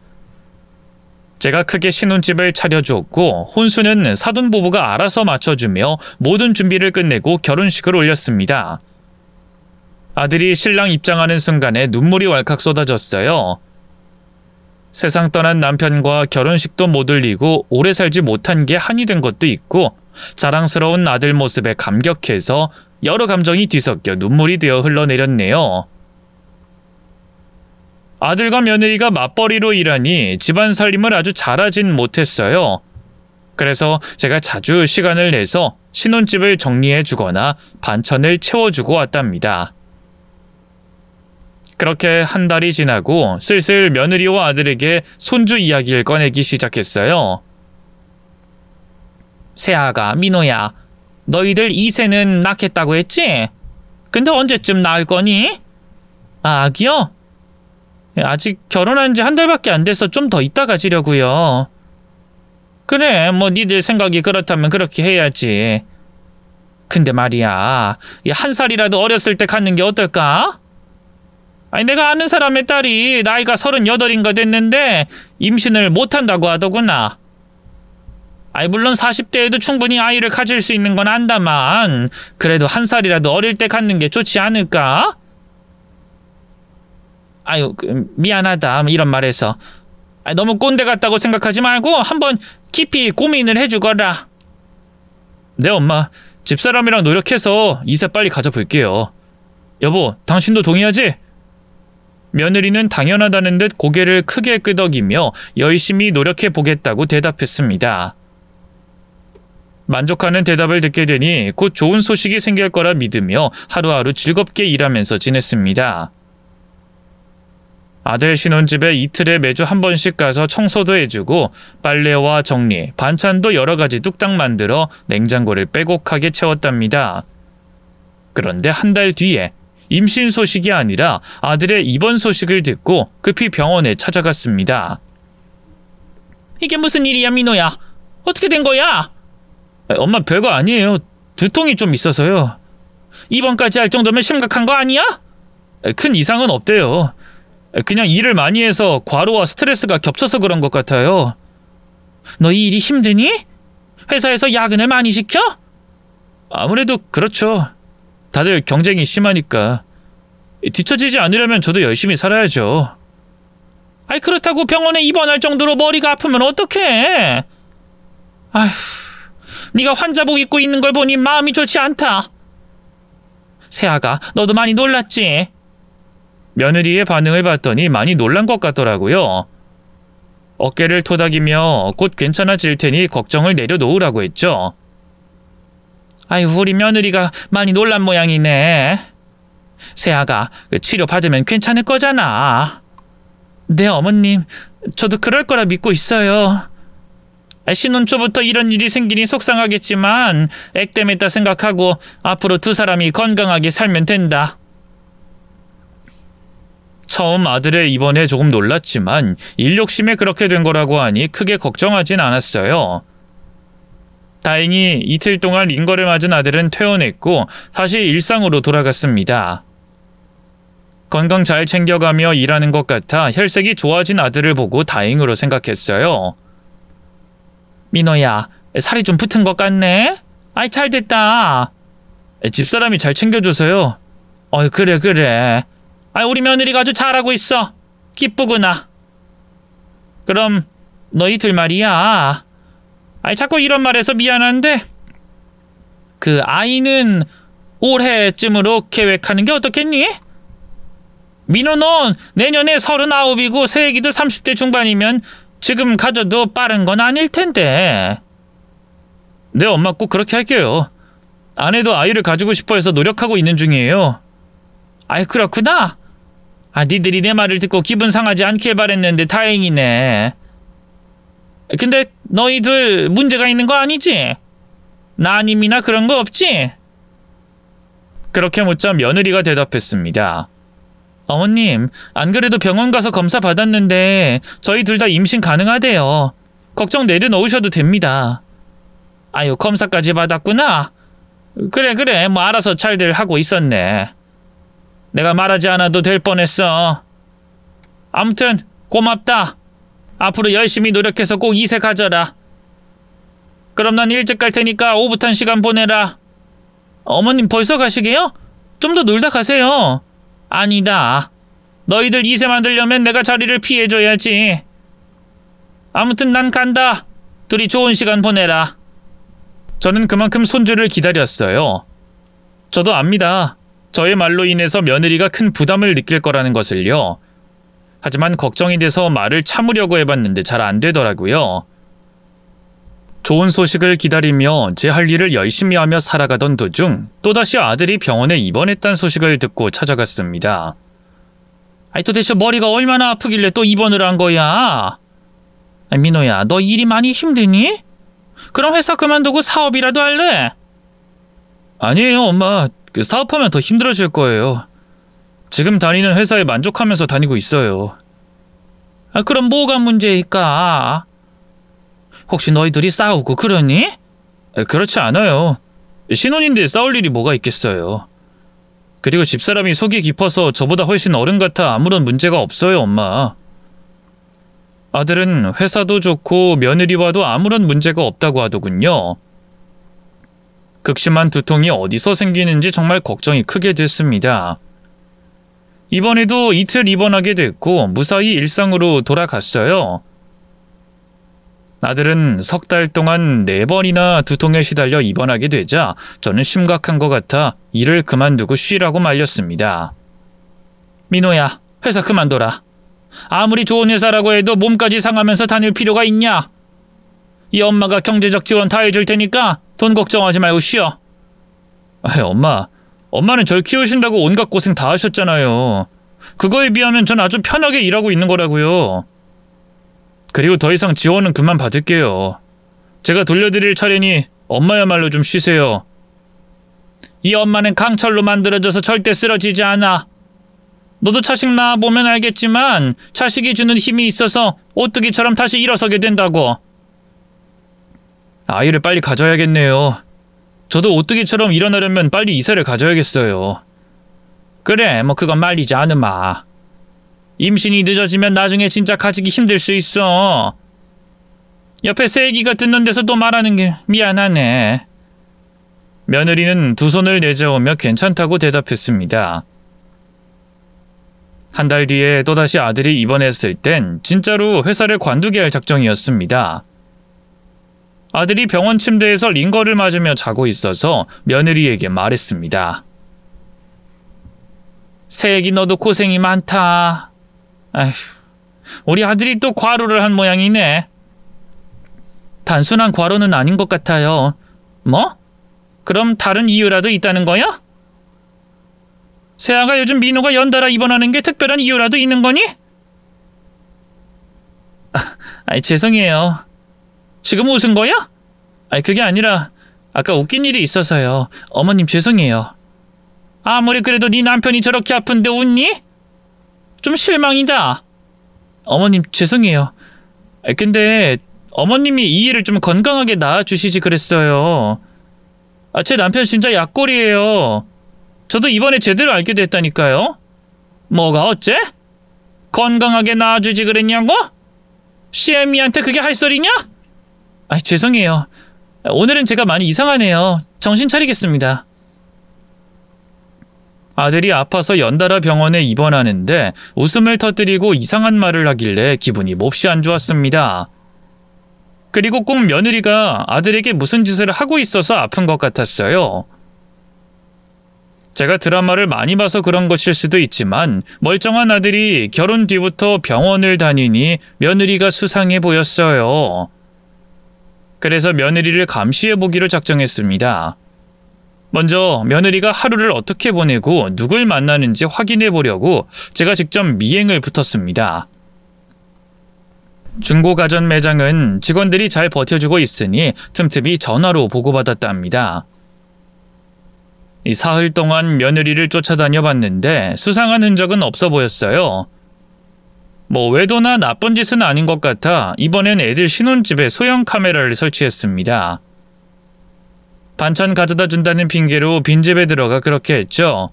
제가 크게 신혼집을 차려주었고 혼수는 사돈 부부가 알아서 맞춰주며 모든 준비를 끝내고 결혼식을 올렸습니다. 아들이 신랑 입장하는 순간에 눈물이 왈칵 쏟아졌어요. 세상 떠난 남편과 결혼식도 못 올리고 오래 살지 못한 게 한이 된 것도 있고 자랑스러운 아들 모습에 감격해서 여러 감정이 뒤섞여 눈물이 되어 흘러내렸네요. 아들과 며느리가 맞벌이로 일하니 집안 살림을 아주 잘하진 못했어요. 그래서 제가 자주 시간을 내서 신혼집을 정리해주거나 반찬을 채워주고 왔답니다. 그렇게 한 달이 지나고 슬슬 며느리와 아들에게 손주 이야기를 꺼내기 시작했어요. 세아가, 민호야, 너희들 2세는 낳겠다고 했지? 근데 언제쯤 낳을 거니? 아기요? 아직 결혼한 지 한 달밖에 안 돼서 좀 더 이따 가지려고요. 그래, 뭐 니들 생각이 그렇다면 그렇게 해야지. 근데 말이야, 1살이라도 어렸을 때 갖는 게 어떨까? 아니, 내가 아는 사람의 딸이 나이가 38인가 됐는데 임신을 못한다고 하더구나. 아니, 물론 40대에도 충분히 아이를 가질 수 있는 건 안다만 그래도 1살이라도 어릴 때 갖는 게 좋지 않을까? 아유, 미안하다 이런 말해서. 너무 꼰대 같다고 생각하지 말고 한번 깊이 고민을 해주거라. 네, 엄마. 집사람이랑 노력해서 2세 빨리 가져볼게요. 여보, 당신도 동의하지? 며느리는 당연하다는 듯 고개를 크게 끄덕이며 열심히 노력해보겠다고 대답했습니다. 만족하는 대답을 듣게 되니 곧 좋은 소식이 생길 거라 믿으며 하루하루 즐겁게 일하면서 지냈습니다. 아들 신혼집에 이틀에 매주 한 번씩 가서 청소도 해주고 빨래와 정리, 반찬도 여러 가지 뚝딱 만들어 냉장고를 빼곡하게 채웠답니다. 그런데 한 달 뒤에 임신 소식이 아니라 아들의 입원 소식을 듣고 급히 병원에 찾아갔습니다. 이게 무슨 일이야, 민호야? 어떻게 된 거야? 엄마, 별거 아니에요. 두통이 좀 있어서요. 입원까지 할 정도면 심각한 거 아니야? 큰 이상은 없대요. 그냥 일을 많이 해서 과로와 스트레스가 겹쳐서 그런 것 같아요. 너 이 일이 힘드니? 회사에서 야근을 많이 시켜? 아무래도 그렇죠. 다들 경쟁이 심하니까. 뒤처지지 않으려면 저도 열심히 살아야죠. 아이, 그렇다고 병원에 입원할 정도로 머리가 아프면 어떡해? 아휴, 네가 환자복 입고 있는 걸 보니 마음이 좋지 않다. 세아가, 너도 많이 놀랐지? 며느리의 반응을 봤더니 많이 놀란 것 같더라고요. 어깨를 토닥이며 곧 괜찮아질 테니 걱정을 내려놓으라고 했죠. 아유, 우리 며느리가 많이 놀란 모양이네. 세아가, 치료 받으면 괜찮을 거잖아. 네, 어머님. 저도 그럴 거라 믿고 있어요. 신혼 초부터 이런 일이 생기니 속상하겠지만 액땜했다 생각하고 앞으로 두 사람이 건강하게 살면 된다. 처음 아들의 입원에 조금 놀랐지만 일 욕심에 그렇게 된 거라고 하니 크게 걱정하진 않았어요. 다행히 이틀 동안 링거를 맞은 아들은 퇴원했고 다시 일상으로 돌아갔습니다. 건강 잘 챙겨가며 일하는 것 같아 혈색이 좋아진 아들을 보고 다행으로 생각했어요. 민호야, 살이 좀 붙은 것 같네? 아이, 잘 됐다. 집사람이 잘 챙겨줘서요. 그래. 우리 며느리가 아주 잘하고 있어. 기쁘구나. 그럼 너희들 말이야. 자꾸 이런 말해서 미안한데 그 아이는 올해쯤으로 계획하는 게 어떻겠니? 민호 넌 내년에 39이고 새애기도 30대 중반이면 지금 가져도 빠른 건 아닐 텐데. 네, 엄마 꼭 그렇게 할게요. 아내도 아이를 가지고 싶어 해서 노력하고 있는 중이에요. 그렇구나. 니들이 내 말을 듣고 기분 상하지 않길 바랬는데 다행이네. 근데 너희들 문제가 있는 거 아니지? 난임이나 그런 거 없지? 그렇게 묻자 며느리가 대답했습니다. 어머님, 안 그래도 병원 가서 검사 받았는데 저희 둘 다 임신 가능하대요. 걱정 내려놓으셔도 됩니다. 검사까지 받았구나? 그래, 뭐 알아서 잘들 하고 있었네. 내가 말하지 않아도 될 뻔했어. 아무튼 고맙다. 앞으로 열심히 노력해서 꼭 이세 가져라. 그럼 난 일찍 갈 테니까 오붓한 시간 보내라. 어머님 벌써 가시게요? 좀 더 놀다 가세요. 아니다. 너희들 이세 만들려면 내가 자리를 피해줘야지. 아무튼 난 간다. 둘이 좋은 시간 보내라. 저는 그만큼 손주를 기다렸어요. 저도 압니다. 저의 말로 인해서 며느리가 큰 부담을 느낄 거라는 것을요. 하지만 걱정이 돼서 말을 참으려고 해봤는데 잘 안 되더라고요. 좋은 소식을 기다리며 제 할 일을 열심히 하며 살아가던 도중 또다시 아들이 병원에 입원했다는 소식을 듣고 찾아갔습니다. 도대체 머리가 얼마나 아프길래 또 입원을 한 거야? 민호야, 너 일이 많이 힘드니? 그럼 회사 그만두고 사업이라도 할래? 아니에요, 엄마. 사업하면 더 힘들어질 거예요. 지금 다니는 회사에 만족하면서 다니고 있어요. 그럼 뭐가 문제일까? 혹시 너희들이 싸우고 그러니? 그렇지 않아요. 신혼인데 싸울 일이 뭐가 있겠어요. 그리고 집사람이 속이 깊어서 저보다 훨씬 어른 같아 아무런 문제가 없어요, 엄마. 아들은 회사도 좋고 며느리와도 아무런 문제가 없다고 하더군요. 극심한 두통이 어디서 생기는지 정말 걱정이 크게 됐습니다. 이번에도 이틀 입원하게 됐고 무사히 일상으로 돌아갔어요. 아들은 석 달 동안 4번이나 두통에 시달려 입원하게 되자 저는 심각한 것 같아 일을 그만두고 쉬라고 말렸습니다. 민호야, 회사 그만둬라. 아무리 좋은 회사라고 해도 몸까지 상하면서 다닐 필요가 있냐? 이 엄마가 경제적 지원 다 해줄 테니까 돈 걱정하지 말고 쉬어. 엄마는 절 키우신다고 온갖 고생 다 하셨잖아요. 그거에 비하면 전 아주 편하게 일하고 있는 거라고요. 그리고 더 이상 지원은 그만 받을게요. 제가 돌려드릴 차례니 엄마야말로 좀 쉬세요. 이 엄마는 강철로 만들어져서 절대 쓰러지지 않아. 너도 자식 낳아보면 알겠지만 자식이 주는 힘이 있어서 오뚜기처럼 다시 일어서게 된다고. 아이를 빨리 가져야겠네요. 저도 오뚜기처럼 일어나려면 빨리 이세를 가져야겠어요. 그래, 뭐 그건 말리지 않으마. 임신이 늦어지면 나중에 진짜 가지기 힘들 수 있어. 옆에 새애기가 듣는 데서 또 말하는 게 미안하네. 며느리는 두 손을 내저으며 괜찮다고 대답했습니다. 한 달 뒤에 또다시 아들이 입원했을 땐 진짜로 회사를 관두게 할 작정이었습니다. 아들이 병원 침대에서 링거를 맞으며 자고 있어서 며느리에게 말했습니다. 새애기 너도 고생이 많다. 아휴, 우리 아들이 또 과로를 한 모양이네. 단순한 과로는 아닌 것 같아요. 뭐? 그럼 다른 이유라도 있다는 거야? 세아가 요즘 민호가 연달아 입원하는 게 특별한 이유라도 있는 거니? 죄송해요. 지금 웃은 거야? 아니, 그게 아니라 아까 웃긴 일이 있어서요. 어머님 죄송해요. 아무리 그래도 네 남편이 저렇게 아픈데 웃니? 좀 실망이다. 어머님 죄송해요. 근데 어머님이 이 일을 좀 건강하게 낳아주시지 그랬어요. 제 남편 진짜 약골이에요. 저도 이번에 제대로 알게 됐다니까요. 뭐가 어째? 건강하게 낳아주지 그랬냐고? 시애미한테 그게 할 소리냐? 죄송해요. 오늘은 제가 많이 이상하네요. 정신 차리겠습니다. 아들이 아파서 연달아 병원에 입원하는데 웃음을 터뜨리고 이상한 말을 하길래 기분이 몹시 안 좋았습니다. 그리고 꼭 며느리가 아들에게 무슨 짓을 하고 있어서 아픈 것 같았어요. 제가 드라마를 많이 봐서 그런 것일 수도 있지만 멀쩡한 아들이 결혼 뒤부터 병원을 다니니 며느리가 수상해 보였어요. 그래서 며느리를 감시해보기로 작정했습니다. 먼저 며느리가 하루를 어떻게 보내고 누굴 만나는지 확인해보려고 제가 직접 미행을 붙었습니다. 중고가전 매장은 직원들이 잘 버텨주고 있으니 틈틈이 전화로 보고받았답니다. 이 사흘 동안 며느리를 쫓아다녀 봤는데 수상한 흔적은 없어 보였어요. 외도나 나쁜 짓은 아닌 것 같아 이번엔 애들 신혼집에 소형 카메라를 설치했습니다. 반찬 가져다 준다는 핑계로 빈집에 들어가 그렇게 했죠.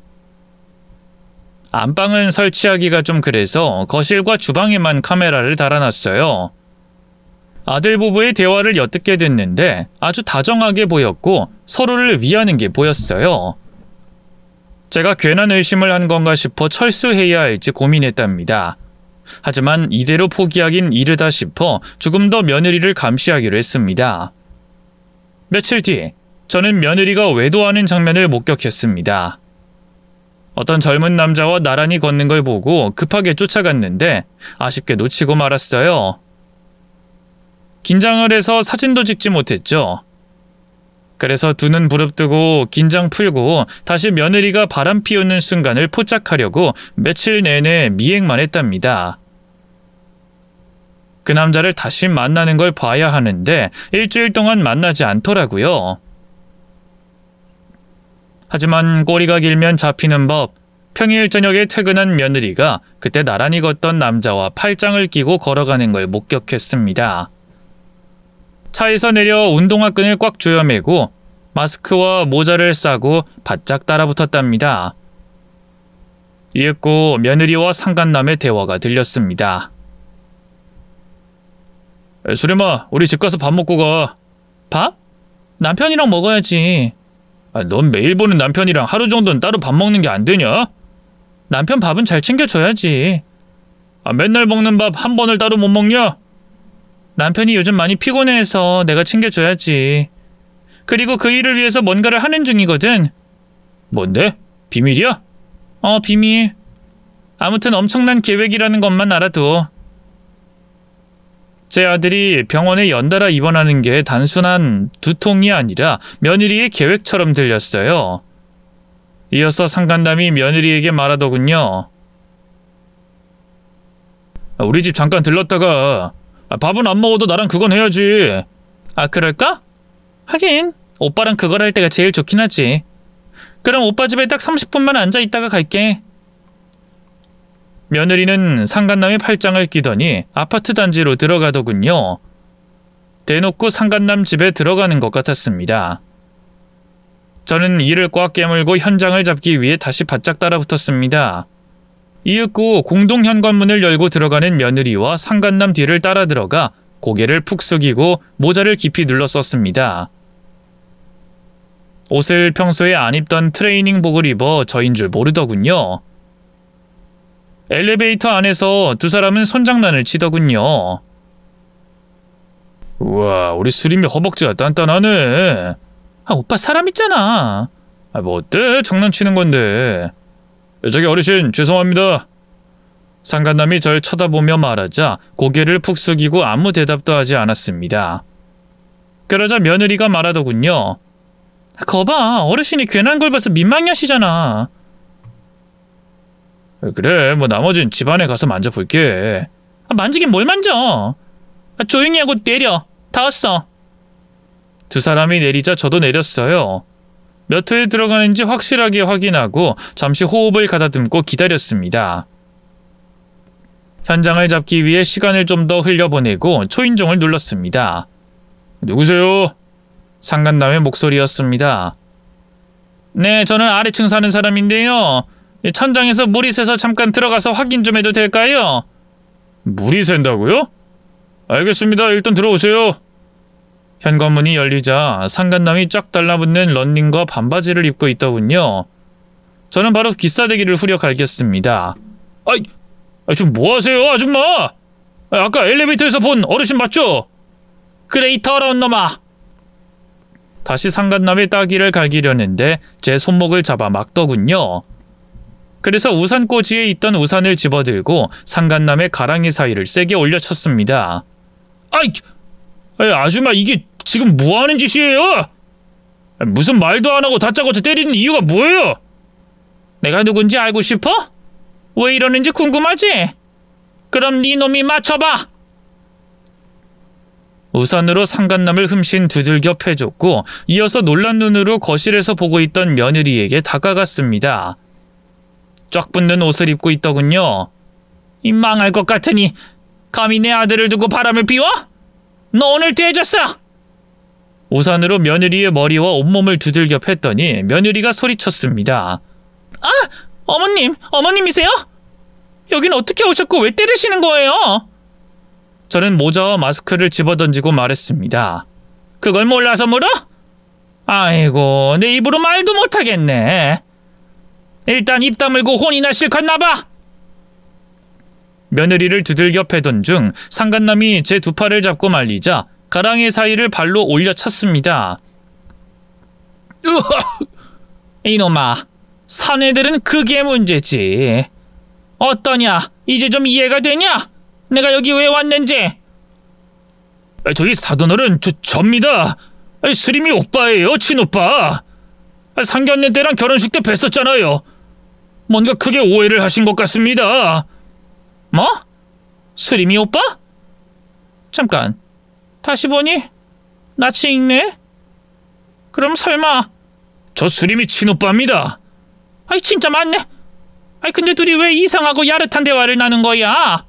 안방은 설치하기가 좀 그래서 거실과 주방에만 카메라를 달아놨어요. 아들 부부의 대화를 엿듣게 됐는데 아주 다정하게 보였고 서로를 위하는 게 보였어요. 제가 괜한 의심을 한 건가 싶어 철수해야 할지 고민했답니다. 하지만 이대로 포기하긴 이르다 싶어 조금 더 며느리를 감시하기로 했습니다. 며칠 뒤 저는 며느리가 외도하는 장면을 목격했습니다. 어떤 젊은 남자와 나란히 걷는 걸 보고 급하게 쫓아갔는데 아쉽게 놓치고 말았어요. 긴장을 해서 사진도 찍지 못했죠. 그래서 두 눈 부릅뜨고 긴장 풀고 다시 며느리가 바람 피우는 순간을 포착하려고 며칠 내내 미행만 했답니다. 그 남자를 다시 만나는 걸 봐야 하는데 일주일 동안 만나지 않더라고요. 하지만 꼬리가 길면 잡히는 법, 평일 저녁에 퇴근한 며느리가 그때 나란히 걷던 남자와 팔짱을 끼고 걸어가는 걸 목격했습니다. 차에서 내려 운동화 끈을 꽉 조여매고 마스크와 모자를 싸고 바짝 따라붙었답니다. 이윽고 며느리와 상간남의 대화가 들렸습니다. 수렴아, 우리 집 가서 밥 먹고 가. 밥? 남편이랑 먹어야지. 넌 매일 보는 남편이랑 하루 정도는 따로 밥 먹는 게 안 되냐? 남편 밥은 잘 챙겨줘야지. 맨날 먹는 밥 한 번을 따로 못 먹냐? 남편이 요즘 많이 피곤해서 내가 챙겨줘야지. 그리고 그 일을 위해서 뭔가를 하는 중이거든. 뭔데? 비밀이야? 비밀. 아무튼 엄청난 계획이라는 것만 알아둬. 제 아들이 병원에 연달아 입원하는 게 단순한 두통이 아니라 며느리의 계획처럼 들렸어요. 이어서 상간남이 며느리에게 말하더군요. 우리 집 잠깐 들렀다가 밥은 안 먹어도 나랑 그건 해야지. 그럴까? 하긴 오빠랑 그걸 할 때가 제일 좋긴 하지. 그럼 오빠 집에 딱 30분만 앉아 있다가 갈게. 며느리는 상간남의 팔짱을 끼더니 아파트 단지로 들어가더군요. 대놓고 상간남 집에 들어가는 것 같았습니다. 저는 이를 꽉 깨물고 현장을 잡기 위해 다시 바짝 따라붙었습니다. 이윽고 공동 현관문을 열고 들어가는 며느리와 상간남 뒤를 따라 들어가 고개를 푹 숙이고 모자를 깊이 눌렀었습니다. 옷을 평소에 안 입던 트레이닝복을 입어 저인 줄 모르더군요. 엘리베이터 안에서 두 사람은 손장난을 치더군요. 우와, 우리 수림이 허벅지가 단단하네. 오빠 사람 있잖아. 뭐 어때? 장난치는 건데. 저기 어르신 죄송합니다. 상간남이 절 쳐다보며 말하자 고개를 푹 숙이고 아무 대답도 하지 않았습니다. 그러자 며느리가 말하더군요. 거봐, 어르신이 괜한 걸 봐서 민망해하시잖아. 그래, 뭐 나머진 집안에 가서 만져볼게. 만지긴 뭘 만져. 조용히 하고 때려. 다 왔어. 두 사람이 내리자 저도 내렸어요. 몇 호에 들어가는지 확실하게 확인하고 잠시 호흡을 가다듬고 기다렸습니다. 현장을 잡기 위해 시간을 좀 더 흘려보내고 초인종을 눌렀습니다. 누구세요? 상간남의 목소리였습니다. 네, 저는 아래층 사는 사람인데요. 천장에서 물이 새서 잠깐 들어가서 확인 좀 해도 될까요? 물이 샌다고요? 알겠습니다. 일단 들어오세요. 현관문이 열리자 상간남이 쫙 달라붙는 런닝과 반바지를 입고 있더군요. 저는 바로 기싸대기를 후려 갈겼습니다. 지금 뭐하세요, 아줌마? 아까 엘리베이터에서 본 어르신 맞죠? 그래, 이 더러운 놈아. 다시 상간남의 따귀를 갈기려는데 제 손목을 잡아 막더군요. 그래서 우산꽂이에 있던 우산을 집어들고 상간남의 가랑이 사이를 세게 올려쳤습니다. 아줌마, 이게 지금 뭐하는 짓이에요? 무슨 말도 안 하고 다짜고짜 때리는 이유가 뭐예요? 내가 누군지 알고 싶어? 왜 이러는지 궁금하지? 그럼 네 놈이 맞춰봐. 우산으로 상간남을 흠씬 두들겨 패줬고 이어서 놀란 눈으로 거실에서 보고 있던 며느리에게 다가갔습니다. 쫙 붙는 옷을 입고 있더군요. 이 망할 것 같으니 감히 내 아들을 두고 바람을 피워? 너 오늘 돼졌어! 우산으로 며느리의 머리와 온몸을 두들겨 팼더니 며느리가 소리쳤습니다. 어머님이세요? 여긴 어떻게 오셨고 왜 때리시는 거예요? 저는 모자와 마스크를 집어던지고 말했습니다. 그걸 몰라서 물어? 아이고, 내 입으로 말도 못하겠네. 일단 입 다물고 혼이나 실컷 나봐. 며느리를 두들겨 패던 중 상간남이 제 두 팔을 잡고 말리자 가랑이 사이를 발로 올려쳤습니다. 이놈아, 사내들은 그게 문제지. 어떠냐? 이제 좀 이해가 되냐? 내가 여기 왜 왔는지. 저기 사돈어른 접니다. 스림이 오빠예요, 친오빠. 상견례 때랑 결혼식 때 뵀었잖아요. 뭔가 크게 오해를 하신 것 같습니다. 뭐? 스림이 오빠? 잠깐, 다시 보니 낯이 익네? 그럼 설마 저 스림이 친오빠입니다. 진짜 맞네. 근데 둘이 왜 이상하고 야릇한 대화를 나눈 거야?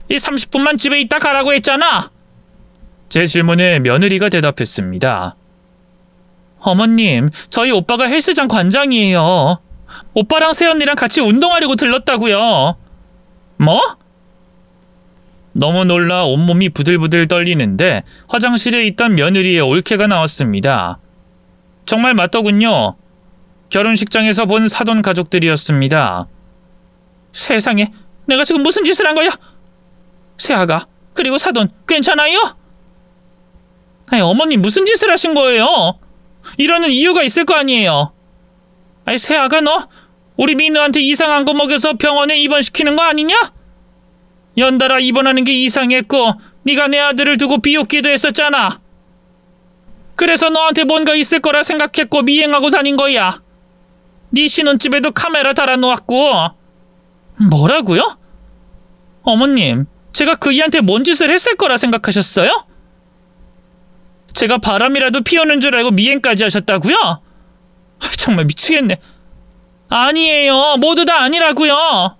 이 30분만 집에 있다 가라고 했잖아. 제 질문에 며느리가 대답했습니다. 어머님, 저희 오빠가 헬스장 관장이에요. 오빠랑 새언니랑 같이 운동하려고 들렀다고요. 뭐? 너무 놀라 온몸이 부들부들 떨리는데 화장실에 있던 며느리의 올케가 나왔습니다. 정말 맞더군요. 결혼식장에서 본 사돈 가족들이었습니다. 세상에, 내가 지금 무슨 짓을 한 거야? 새아가, 그리고 사돈, 괜찮아요? 어머님, 무슨 짓을 하신 거예요? 이러는 이유가 있을 거 아니에요. 새아가, 너 우리 민우한테 이상한 거 먹여서 병원에 입원시키는 거 아니냐? 연달아 입원하는 게 이상했고 네가 내 아들을 두고 비웃기도 했었잖아. 그래서 너한테 뭔가 있을 거라 생각했고 미행하고 다닌 거야. 네 신혼집에도 카메라 달아놓았고. 뭐라고요? 어머님, 제가 그이한테 뭔 짓을 했을 거라 생각하셨어요? 제가 바람이라도 피우는 줄 알고 미행까지 하셨다고요? 정말 미치겠네. 아니에요. 모두 다 아니라고요.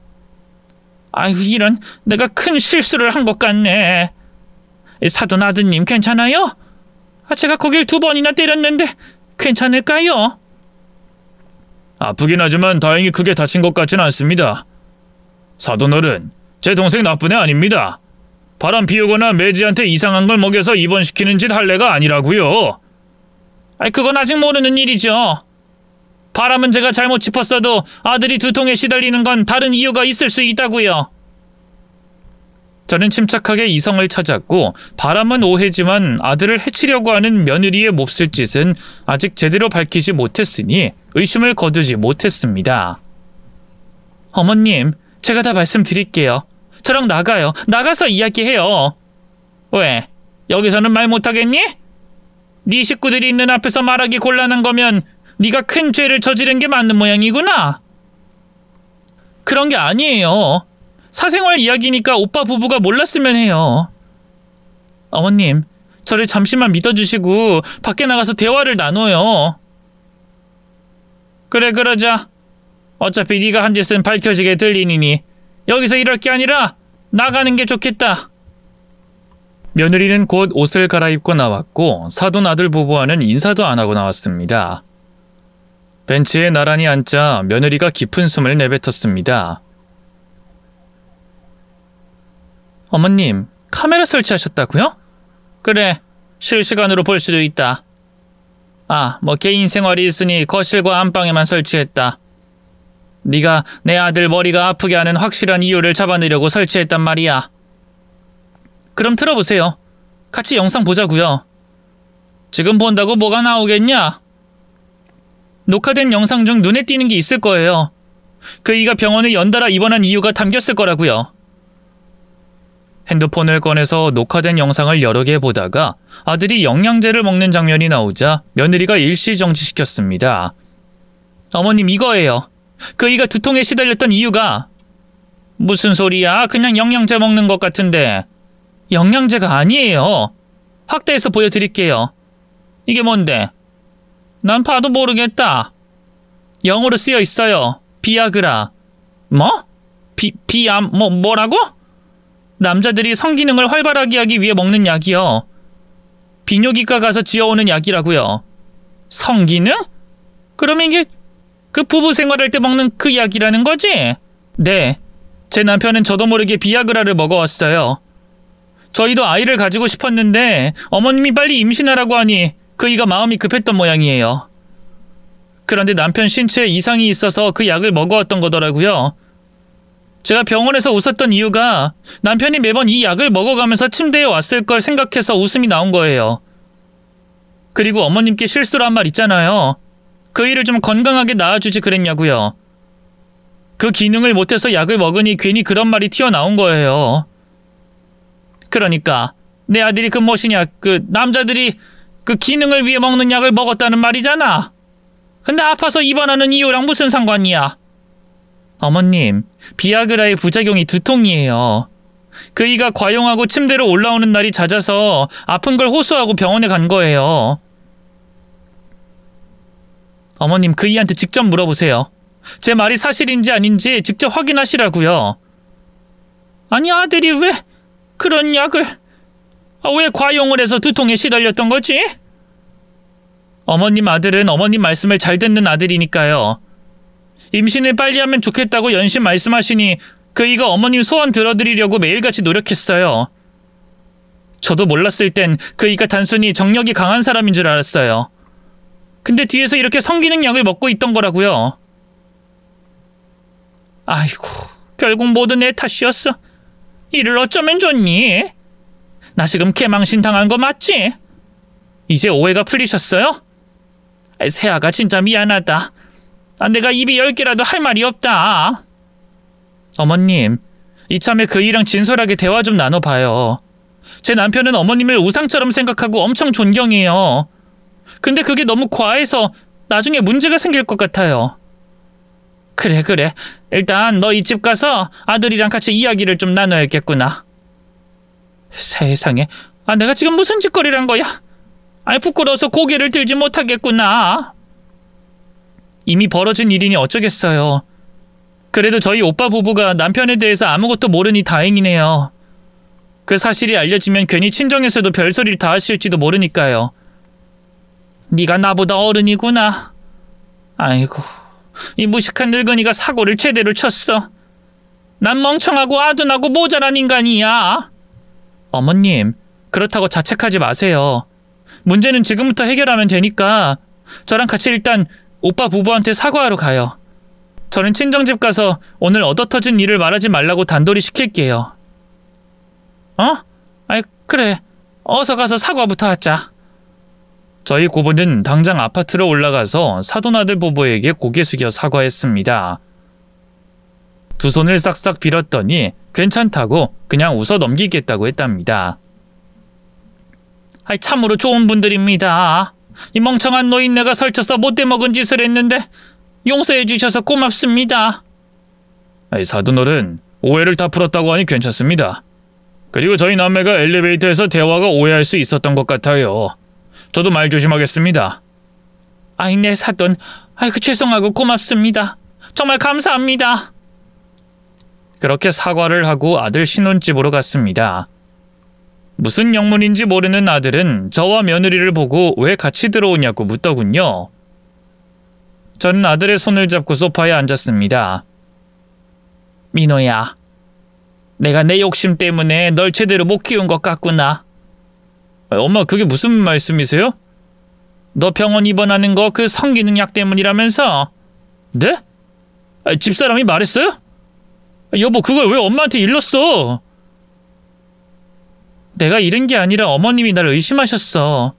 이런, 내가 큰 실수를 한 것 같네. 사돈 아드님 괜찮아요? 제가 거길 2번이나 때렸는데 괜찮을까요? 아프긴 하지만 다행히 크게 다친 것 같진 않습니다. 사돈어른, 제 동생 나쁜 애 아닙니다. 바람 피우거나 매지한테 이상한 걸 먹여서 입원시키는 짓 할 애가 아니라고요. 그건 아직 모르는 일이죠. 바람은 제가 잘못 짚었어도 아들이 두통에 시달리는 건 다른 이유가 있을 수 있다고요. 저는 침착하게 이성을 찾았고 바람은 오해지만 아들을 해치려고 하는 며느리의 몹쓸 짓은 아직 제대로 밝히지 못했으니 의심을 거두지 못했습니다. 어머님, 제가 다 말씀드릴게요. 저랑 나가요. 나가서 이야기해요. 왜? 여기서는 말 못하겠니? 네 식구들이 있는 앞에서 말하기 곤란한 거면 네가 큰 죄를 저지른 게 맞는 모양이구나. 그런 게 아니에요. 사생활 이야기니까 오빠 부부가 몰랐으면 해요. 어머님, 저를 잠시만 믿어주시고 밖에 나가서 대화를 나눠요. 그래, 그러자. 어차피 네가 한 짓은 밝혀지게 들리니 여기서 이럴 게 아니라 나가는 게 좋겠다. 며느리는 곧 옷을 갈아입고 나왔고 사돈 아들 부부와는 인사도 안 하고 나왔습니다. 벤치에 나란히 앉자 며느리가 깊은 숨을 내뱉었습니다. 어머님, 카메라 설치하셨다고요? 그래, 실시간으로 볼 수도 있다. 뭐 개인 생활이 있으니 거실과 안방에만 설치했다. 네가 내 아들 머리가 아프게 하는 확실한 이유를 잡아내려고 설치했단 말이야. 그럼 틀어보세요. 같이 영상 보자고요. 지금 본다고 뭐가 나오겠냐? 녹화된 영상 중 눈에 띄는 게 있을 거예요. 그이가 병원에 연달아 입원한 이유가 담겼을 거라고요. 핸드폰을 꺼내서 녹화된 영상을 여러 개 보다가 아들이 영양제를 먹는 장면이 나오자 며느리가 일시정지시켰습니다. 어머님, 이거예요. 그이가 두통에 시달렸던 이유가. 무슨 소리야? 그냥 영양제 먹는 것 같은데. 영양제가 아니에요. 확대해서 보여드릴게요. 이게 뭔데? 난 봐도 모르겠다. 영어로 쓰여 있어요. 비아그라. 뭐? 뭐라고? 남자들이 성기능을 활발하게 하기 위해 먹는 약이요. 비뇨기과 가서 지어오는 약이라고요. 성기능? 그럼 이게 그 부부 생활할 때 먹는 그 약이라는 거지? 네. 제 남편은 저도 모르게 비아그라를 먹어왔어요. 저희도 아이를 가지고 싶었는데 어머님이 빨리 임신하라고 하니 그이가 마음이 급했던 모양이에요. 그런데 남편 신체에 이상이 있어서 그 약을 먹어왔던 거더라고요. 제가 병원에서 웃었던 이유가 남편이 매번 이 약을 먹어가면서 침대에 왔을 걸 생각해서 웃음이 나온 거예요. 그리고 어머님께 실수로 한 말 있잖아요. 그 일을 좀 건강하게 낳아주지 그랬냐고요. 그 기능을 못해서 약을 먹으니 괜히 그런 말이 튀어나온 거예요. 그러니까 내 아들이 그 무엇이냐, 그 남자들이 그 기능을 위해 먹는 약을 먹었다는 말이잖아. 근데 아파서 입원하는 이유랑 무슨 상관이야? 어머님, 비아그라의 부작용이 두통이에요. 그이가 과용하고 침대로 올라오는 날이 잦아서 아픈 걸 호소하고 병원에 간 거예요. 어머님, 그이한테 직접 물어보세요. 제 말이 사실인지 아닌지 직접 확인하시라고요. 아니, 아들이 왜 그런 약을 왜 과용을 해서 두통에 시달렸던 거지? 어머님 아들은 어머님 말씀을 잘 듣는 아들이니까요. 임신을 빨리 하면 좋겠다고 연신 말씀하시니 그이가 어머님 소원 들어드리려고 매일같이 노력했어요. 저도 몰랐을 땐 그이가 단순히 정력이 강한 사람인 줄 알았어요. 근데 뒤에서 이렇게 성기능 약을 먹고 있던 거라고요. 아이고, 결국 모두 내 탓이었어. 이를 어쩌면 좋니? 나 지금 개망신 당한 거 맞지? 이제 오해가 풀리셨어요? 세아가 진짜 미안하다. 내가 입이 10개라도 할 말이 없다. 어머님, 이참에 그이랑 진솔하게 대화 좀 나눠봐요. 제 남편은 어머님을 우상처럼 생각하고 엄청 존경해요. 근데 그게 너무 과해서 나중에 문제가 생길 것 같아요. 그래. 일단 너 이 집 가서 아들이랑 같이 이야기를 좀 나눠야겠구나. 세상에, 내가 지금 무슨 짓거리란 거야? 부끄러워서 고개를 들지 못하겠구나. 이미 벌어진 일이니 어쩌겠어요. 그래도 저희 오빠 부부가 남편에 대해서 아무것도 모르니 다행이네요. 그 사실이 알려지면 괜히 친정에서도 별소리를 다 하실지도 모르니까요. 네가 나보다 어른이구나. 아이고, 이 무식한 늙은이가 사고를 제대로 쳤어. 난 멍청하고 아둔하고 모자란 인간이야. 어머님, 그렇다고 자책하지 마세요. 문제는 지금부터 해결하면 되니까 저랑 같이 일단 오빠 부부한테 사과하러 가요. 저는 친정집 가서 오늘 얻어터진 일을 말하지 말라고 단도리 시킬게요. 그래. 어서 가서 사과부터 하자. 저희 고부는 당장 아파트로 올라가서 사돈아들 부부에게 고개 숙여 사과했습니다. 두 손을 싹싹 빌었더니 괜찮다고 그냥 웃어 넘기겠다고 했답니다. 참으로 좋은 분들입니다. 이 멍청한 노인네가 설쳐서 못돼 먹은 짓을 했는데 용서해 주셔서 고맙습니다.
사돈어른, 오해를 다 풀었다고 하니 괜찮습니다.
그리고 저희 남매가 엘리베이터에서 대화가 오해할 수 있었던 것 같아요. 저도 말 조심하겠습니다. 아이, 내 사돈. 아이고, 죄송하고 고맙습니다. 정말 감사합니다. 그렇게 사과를 하고 아들 신혼집으로 갔습니다. 무슨 영문인지 모르는 아들은 저와 며느리를 보고 왜 같이 들어오냐고 묻더군요. 저는 아들의 손을 잡고 소파에 앉았습니다. 민호야, 내가 내 욕심 때문에 널 제대로 못 키운 것 같구나. 엄마, 그게 무슨 말씀이세요? 너 병원 입원하는 거 그 성기능약 때문이라면서. 네? 집사람이 말했어요? 여보, 그걸 왜 엄마한테 일렀어? 내가 잃은 게 아니라 어머님이 날 의심하셨어.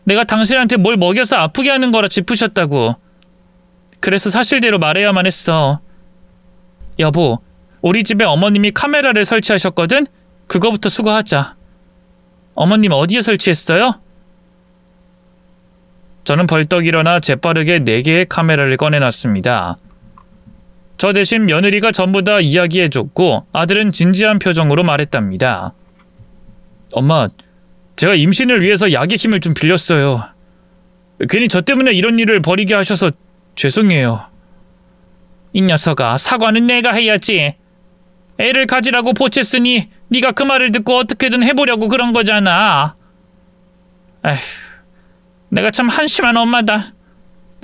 내가 당신한테 뭘 먹여서 아프게 하는 거라 짚으셨다고. 그래서 사실대로 말해야만 했어. 여보, 우리 집에 어머님이 카메라를 설치하셨거든? 그거부터 수거하자. 어머님 어디에 설치했어요? 저는 벌떡 일어나 재빠르게 4개의 카메라를 꺼내놨습니다. 저 대신 며느리가 전부 다 이야기해줬고 아들은 진지한 표정으로 말했답니다. 엄마, 제가 임신을 위해서 약의 힘을 좀 빌렸어요. 괜히 저 때문에 이런 일을 벌이게 하셔서 죄송해요. 이 녀석아, 사과는 내가 해야지. 애를 가지라고 보챘으니 네가 그 말을 듣고 어떻게든 해보려고 그런 거잖아. 에휴, 내가 참 한심한 엄마다.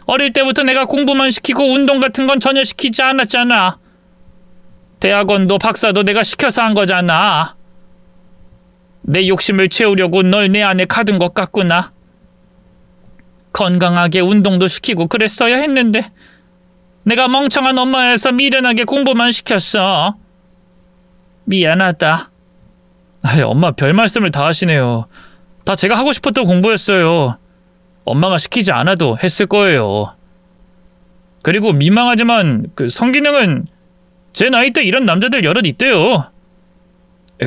어릴 때부터 내가 공부만 시키고 운동 같은 건 전혀 시키지 않았잖아. 대학원도 박사도 내가 시켜서 한 거잖아. 내 욕심을 채우려고 널 내 안에 가둔 것 같구나. 건강하게 운동도 시키고 그랬어야 했는데 내가 멍청한 엄마여서 미련하게 공부만 시켰어. 미안하다. 엄마, 별 말씀을 다 하시네요. 다 제가 하고 싶었던 공부였어요. 엄마가 시키지 않아도 했을 거예요. 그리고 민망하지만 그 성기능은 제 나이 때 이런 남자들 여럿 있대요.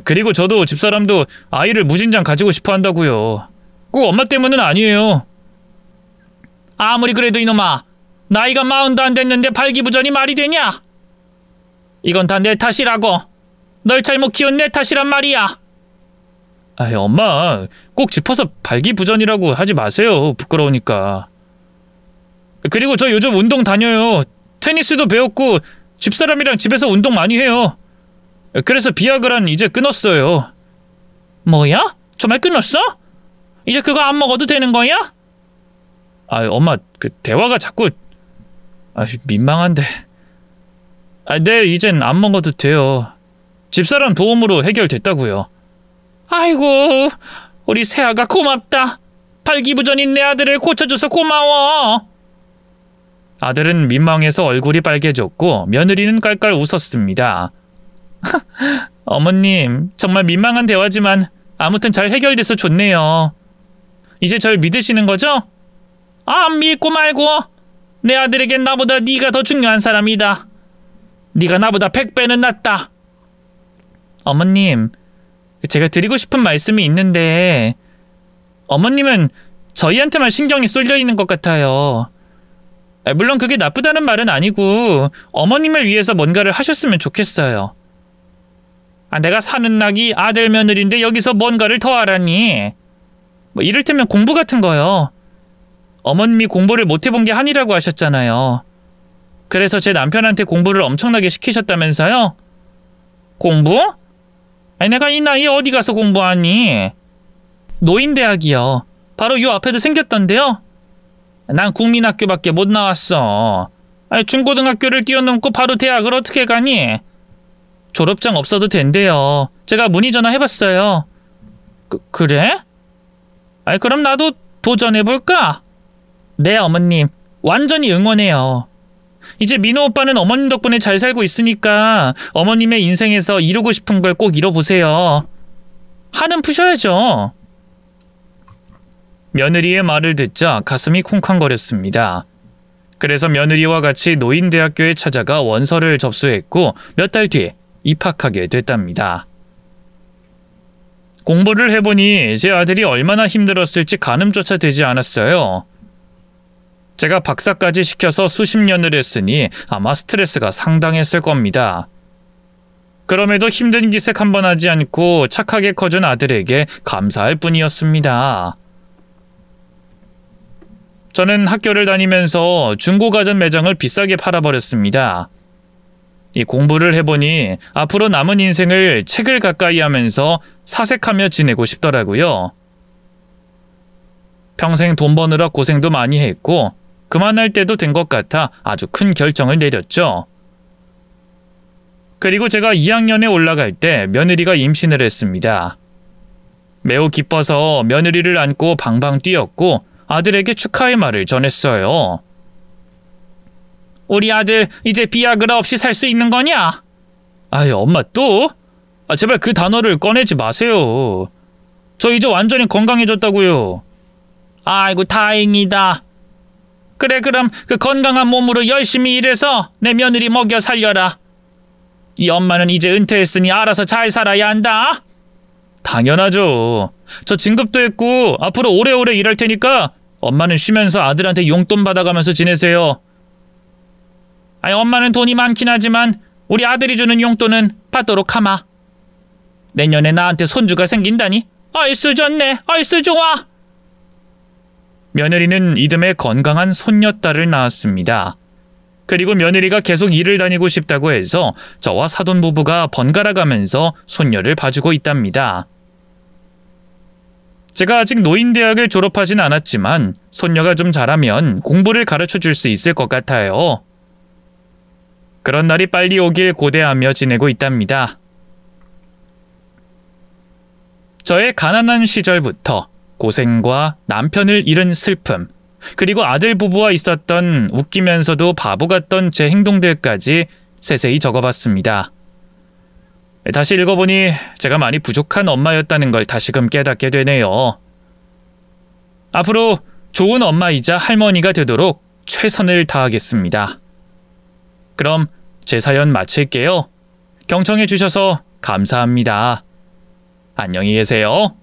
그리고 저도 집사람도 아이를 무진장 가지고 싶어 한다고요. 꼭 엄마 때문은 아니에요. 아무리 그래도 이놈아, 나이가 40도 안 됐는데 발기부전이 말이 되냐? 이건 다 내 탓이라고. 널 잘못 키운 내 탓이란 말이야. 엄마, 꼭 짚어서 발기부전이라고 하지 마세요. 부끄러우니까. 그리고 저 요즘 운동 다녀요. 테니스도 배웠고 집사람이랑 집에서 운동 많이 해요. 그래서 비아그라는 이제 끊었어요. 뭐야? 정말 끊었어? 이제 그거 안 먹어도 되는 거야? 엄마, 그 대화가 자꾸 민망한데. 네, 이젠 안 먹어도 돼요. 집사람 도움으로 해결됐다고요. 아이고, 우리 새아가 고맙다. 발기부전인 내 아들을 고쳐줘서 고마워. 아들은 민망해서 얼굴이 빨개졌고 며느리는 깔깔 웃었습니다. 어머님, 정말 민망한 대화지만 아무튼 잘 해결돼서 좋네요. 이제 절 믿으시는 거죠? 안 믿고 말고. 내 아들에겐 나보다 네가 더 중요한 사람이다. 네가 나보다 100배는 낫다. 어머님, 제가 드리고 싶은 말씀이 있는데 어머님은 저희한테만 신경이 쏠려 있는 것 같아요. 물론 그게 나쁘다는 말은 아니고 어머님을 위해서 뭔가를 하셨으면 좋겠어요. 내가 사는 낙이 아들 며느리인데 여기서 뭔가를 더 하라니. 이를테면 공부 같은 거요. 어머님이 공부를 못 해본 게 한이라고 하셨잖아요. 그래서 제 남편한테 공부를 엄청나게 시키셨다면서요? 공부? 내가 이 나이에 어디 가서 공부하니? 노인대학이요. 바로 요 앞에도 생겼던데요. 난 국민학교밖에 못 나왔어. 중고등학교를 뛰어넘고 바로 대학을 어떻게 가니? 졸업장 없어도 된대요. 제가 문의 전화해봤어요. 그래? 그럼 나도 도전해볼까? 네, 어머님. 완전히 응원해요. 이제 민호 오빠는 어머님 덕분에 잘 살고 있으니까 어머님의 인생에서 이루고 싶은 걸 꼭 이뤄보세요. 한은 푸셔야죠. 며느리의 말을 듣자 가슴이 쿵쾅거렸습니다. 그래서 며느리와 같이 노인대학교에 찾아가 원서를 접수했고 몇 달 뒤에 입학하게 됐답니다. 공부를 해보니 제 아들이 얼마나 힘들었을지 가늠조차 되지 않았어요. 제가 박사까지 시켜서 수십 년을 했으니 아마 스트레스가 상당했을 겁니다. 그럼에도 힘든 기색 한 번 하지 않고 착하게 커준 아들에게 감사할 뿐이었습니다. 저는 학교를 다니면서 중고가전 매장을 비싸게 팔아버렸습니다. 이 공부를 해보니 앞으로 남은 인생을 책을 가까이 하면서 사색하며 지내고 싶더라고요. 평생 돈 버느라 고생도 많이 했고 그만할 때도 된 것 같아 아주 큰 결정을 내렸죠. 그리고 제가 2학년에 올라갈 때 며느리가 임신을 했습니다. 매우 기뻐서 며느리를 안고 방방 뛰었고 아들에게 축하의 말을 전했어요. 우리 아들 이제 비아그라 없이 살 수 있는 거냐? 아유, 엄마 또? 제발 그 단어를 꺼내지 마세요. 저 이제 완전히 건강해졌다고요. 아이고 다행이다. 그래 그럼 그 건강한 몸으로 열심히 일해서 내 며느리 먹여 살려라. 이 엄마는 이제 은퇴했으니 알아서 잘 살아야 한다. 당연하죠. 저 진급도 했고 앞으로 오래오래 일할 테니까 엄마는 쉬면서 아들한테 용돈 받아가면서 지내세요. 아니 엄마는 돈이 많긴 하지만 우리 아들이 주는 용돈은 받도록 하마. 내년에 나한테 손주가 생긴다니? 얼쑤 좋네. 얼쑤 좋아. 며느리는 이듬해 건강한 손녀딸을 낳았습니다. 그리고 며느리가 계속 일을 다니고 싶다고 해서 저와 사돈 부부가 번갈아 가면서 손녀를 봐주고 있답니다. 제가 아직 노인대학을 졸업하진 않았지만 손녀가 좀 자라면 공부를 가르쳐 줄 수 있을 것 같아요. 그런 날이 빨리 오길 고대하며 지내고 있답니다. 저의 가난한 시절부터 고생과 남편을 잃은 슬픔, 그리고 아들 부부와 있었던 웃기면서도 바보 같던 제 행동들까지 세세히 적어봤습니다. 다시 읽어보니 제가 많이 부족한 엄마였다는 걸 다시금 깨닫게 되네요. 앞으로 좋은 엄마이자 할머니가 되도록 최선을 다하겠습니다. 그럼 제 사연 마칠게요. 경청해 주셔서 감사합니다. 안녕히 계세요.